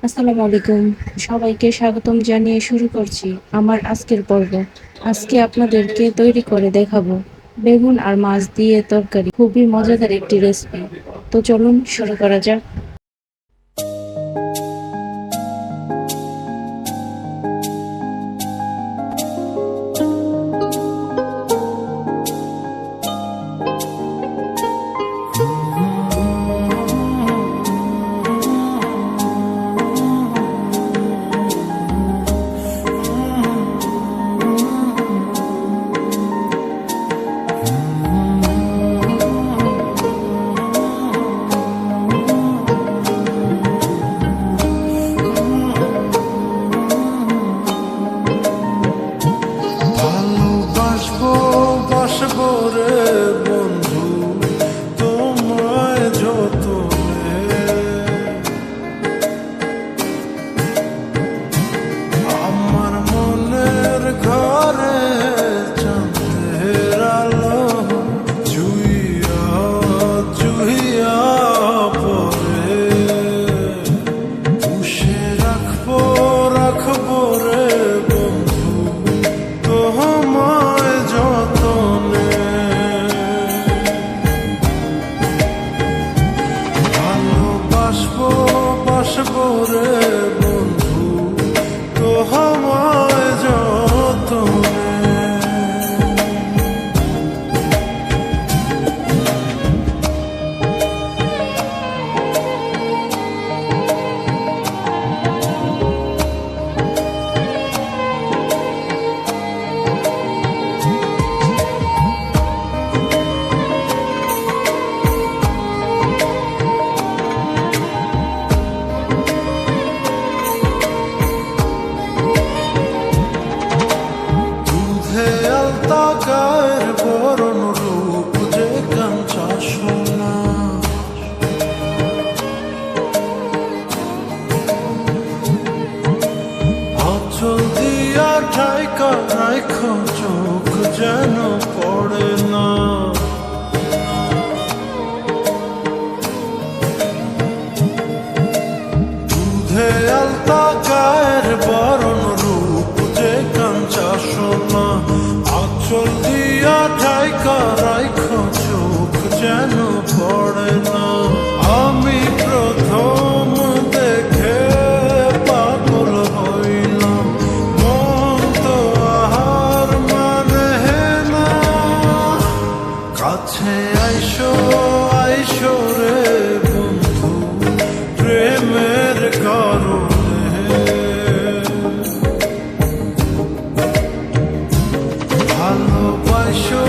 আসসালামু আলাইকুম। সবাইকে স্বাগতম জানিয়ে শুরু করছি আমার আজকের পর্ব। আজকে আপনাদেরকে তৈরি করে দেখাবো বেগুন আর মাছ দিয়ে তরকারি। খুবই মজাদার একটি রেসিপি। তো চলুন শুরু করা যাক। ভালোবাসবো বাসবো রে বন্ধু, তোমায় যতনে আমার মনের ঘরে চাঁদের আলো জুইয়া জুইয়া পরে পুষে রাখবো রাখবো রে বন্ধু তোমায় যতনে। ভালোবাসবো বাসবো রে বন্ধু তোমায় যতনে। দুধে আলতা গায়ের বরণ রূপ যে কাঞ্চা সোনা, আঁচল দিয়া ঠাইকা রাইখো চোখ যেন পড়ে না। দুধে আলতা গায়ের বরণ রূপ যে কাঞ্চা সোনা, আঁচল দিয়া ঠাইকা রাইখো চোখ যেন পড়ে না। আমি প্রথম দেখে পাগল হইলাম, মন তো আহার মানে না। কাছে আইসো আইসো রে বন্ধু প্রেমের কারণে। ভালোবাসো